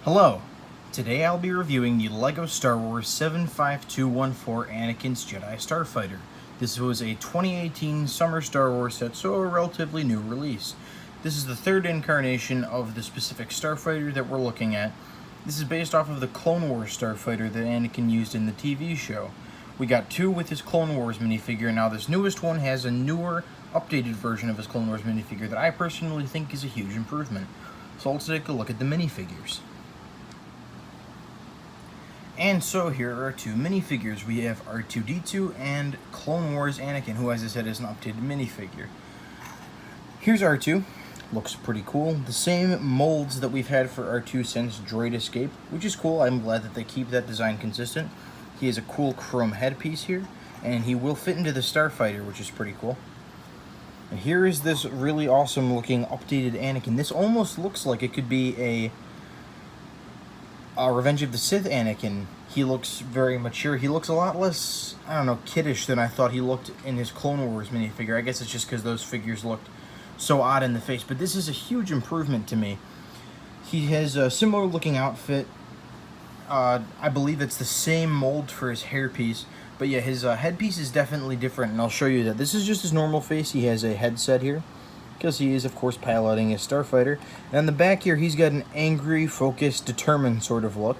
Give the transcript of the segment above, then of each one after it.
Hello! Today I'll be reviewing the LEGO Star Wars 75214 Anakin's Jedi Starfighter. This was a 2018 summer Star Wars set, so a relatively new release. This is the third incarnation of the specific Starfighter that we're looking at. This is based off of the Clone Wars Starfighter that Anakin used in the TV show. We got two with his Clone Wars minifigure, and now this newest one has a newer, updated version of his Clone Wars minifigure that I personally think is a huge improvement. So let's take a look at the minifigures. And so here are our two minifigures. We have R2-D2 and Clone Wars Anakin, who, as I said, is an updated minifigure. Here's R2. Looks pretty cool. The same molds that we've had for R2 since Droid Escape, which is cool. I'm glad that they keep that design consistent. He has a cool chrome headpiece here, and he will fit into the Starfighter, which is pretty cool. And here is this really awesome looking updated Anakin. This almost looks like it could be a Revenge of the Sith Anakin. He looks very mature. He looks a lot less, I don't know, kiddish than I thought he looked in his Clone Wars minifigure. I guess it's just because those figures looked so odd in the face, but this is a huge improvement to me. He has a similar looking outfit. I believe it's the same mold for his hairpiece, but yeah, his headpiece is definitely different, and I'll show you that. This is just his normal face. He has a headset here, because he is, of course, piloting his Starfighter. And on the back here, he's got an angry, focused, determined sort of look.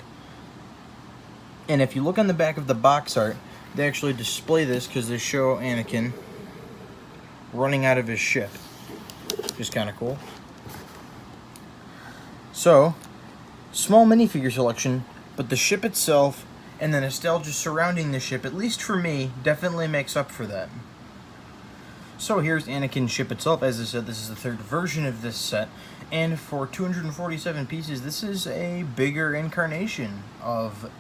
And if you look on the back of the box art, they actually display this because they show Anakin running out of his ship. Which is kind of cool. So, small minifigure selection, but the ship itself and the nostalgia surrounding the ship, at least for me, definitely makes up for that. So here's Anakin's ship itself. As I said, this is the third version of this set, and for 247 pieces, this is a bigger incarnation of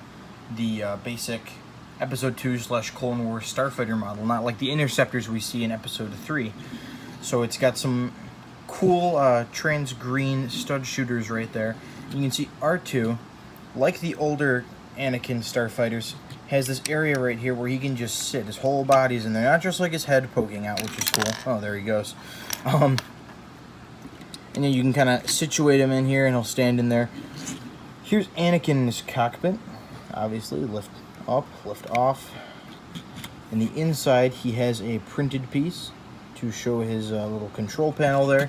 the basic Episode 2/Clone Wars Starfighter model, not like the Interceptors we see in Episode 3. So it's got some cool trans green stud shooters right there. You can see R2, like the older Anakin Starfighters, has this area right here where he can just sit. His whole body's in there, not just like his head poking out, which is cool. Oh, there he goes. And then you can kind of situate him in here, and he'll stand in there. Here's Anakin in his cockpit. Obviously, lift up, lift off. In the inside, he has a printed piece to show his little control panel there.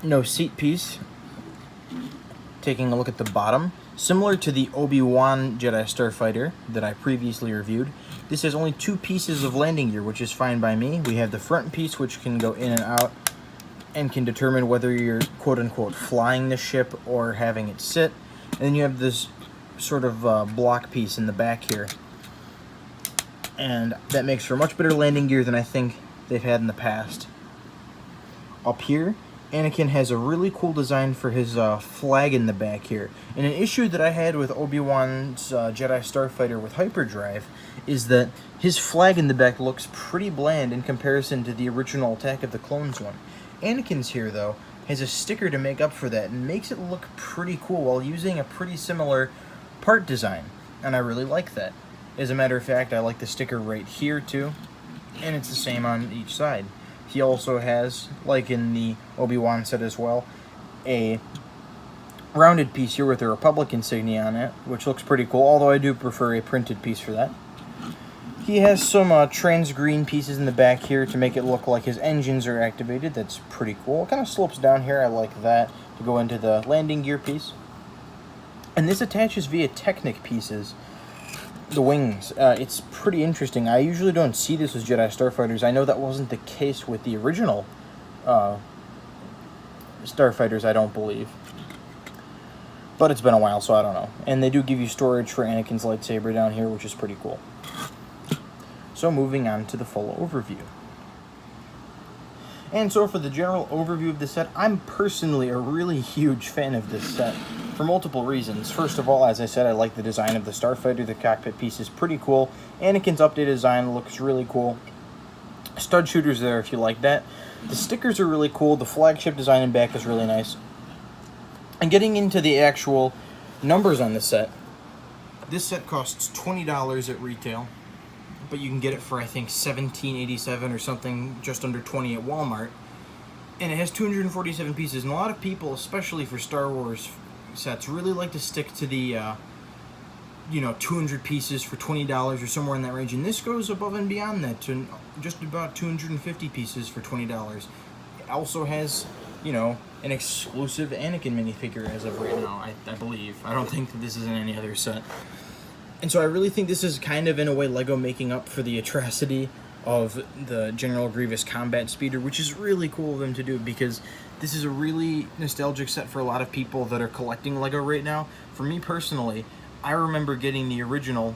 No seat piece. Taking a look at the bottom. Similar to the Obi-Wan Jedi Starfighter that I previously reviewed, this has only two pieces of landing gear, which is fine by me. We have the front piece, which can go in and out and can determine whether you're quote-unquote flying the ship or having it sit. And then you have this sort of block piece in the back here. And that makes for much better landing gear than I think they've had in the past. Up here, Anakin has a really cool design for his flag in the back here. And an issue that I had with Obi-Wan's Jedi Starfighter with hyperdrive is that his flag in the back looks pretty bland in comparison to the original Attack of the Clones one. Anakin's here, though, has a sticker to make up for that and makes it look pretty cool while using a pretty similar part design. And I really like that. As a matter of fact, I like the sticker right here, too. And it's the same on each side. He also has, like in the Obi-Wan set as well, a rounded piece here with the Republic insignia on it, which looks pretty cool, although I do prefer a printed piece for that. He has some trans green pieces in the back here to make it look like his engines are activated. That's pretty cool. It kind of slopes down here. I like that to go into the landing gear piece. And this attaches via Technic pieces. The wings. It's pretty interesting. I usually don't see this with Jedi Starfighters. I know that wasn't the case with the original Starfighters, I don't believe. But it's been a while, so I don't know. And they do give you storage for Anakin's lightsaber down here, which is pretty cool. So moving on to the full overview. And so for the general overview of the set, I'm personally a really huge fan of this set for multiple reasons. First of all, as I said, I like the design of the Starfighter. The cockpit piece is pretty cool. Anakin's updated design looks really cool. Stud shooters there if you like that. The stickers are really cool. The flagship design in back is really nice. And getting into the actual numbers on the set, this set costs $20 at retail. But you can get it for, I think, $17.87 or something, just under $20 at Walmart. And it has 247 pieces, and a lot of people, especially for Star Wars sets really like to stick to the, 200 pieces for $20 or somewhere in that range. And this goes above and beyond that to just about 250 pieces for $20. It also has, an exclusive Anakin minifigure as of right now, I believe. I don't think that this is in any other set. And so I really think this is kind of, in a way, LEGO making up for the atrocity of the General Grievous combat speeder, which is really cool of them to do, because this is a really nostalgic set for a lot of people that are collecting LEGO right now. For me personally, I remember getting the original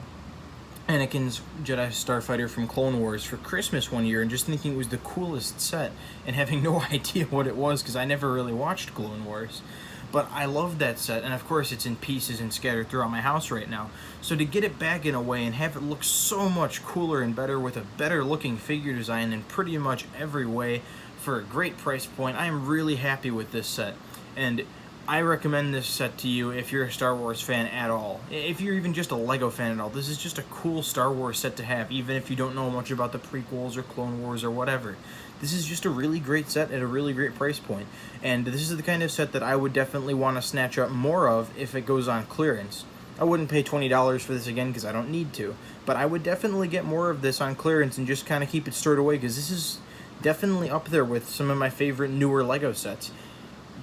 Anakin's Jedi Starfighter from Clone Wars for Christmas one year and just thinking it was the coolest set and having no idea what it was because I never really watched Clone Wars. But I loved that set, and of course it's in pieces and scattered throughout my house right now. So to get it back in a way and have it look so much cooler and better with a better looking figure design in pretty much every way for a great price point, I am really happy with this set. And I recommend this set to you if you're a Star Wars fan at all. If you're even just a LEGO fan at all, this is just a cool Star Wars set to have, even if you don't know much about the prequels or Clone Wars or whatever. This is just a really great set at a really great price point. And this is the kind of set that I would definitely want to snatch up more of if it goes on clearance. I wouldn't pay $20 for this again because I don't need to, but I would definitely get more of this on clearance and just kind of keep it stored away, because this is definitely up there with some of my favorite newer LEGO sets.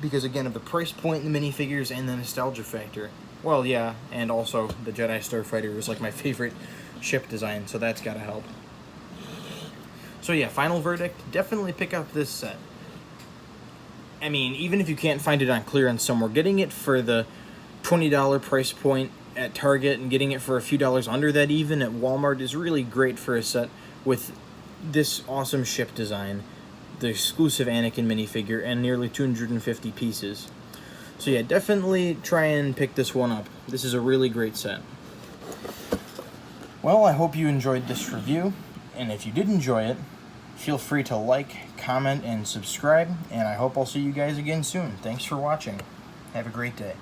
Because again, of the price point, the minifigures, and the nostalgia factor. Well, yeah, and also the Jedi Starfighter is like my favorite ship design, so that's gotta help. So yeah, final verdict, definitely pick up this set. I mean, even if you can't find it on clearance somewhere, getting it for the $20 price point at Target and getting it for a few dollars under that even at Walmart is really great for a set with this awesome ship design, the exclusive Anakin minifigure, and nearly 250 pieces. So yeah, definitely try and pick this one up. This is a really great set. Well, I hope you enjoyed this review, and if you did enjoy it, feel free to like, comment, and subscribe, and I hope I'll see you guys again soon. Thanks for watching. Have a great day.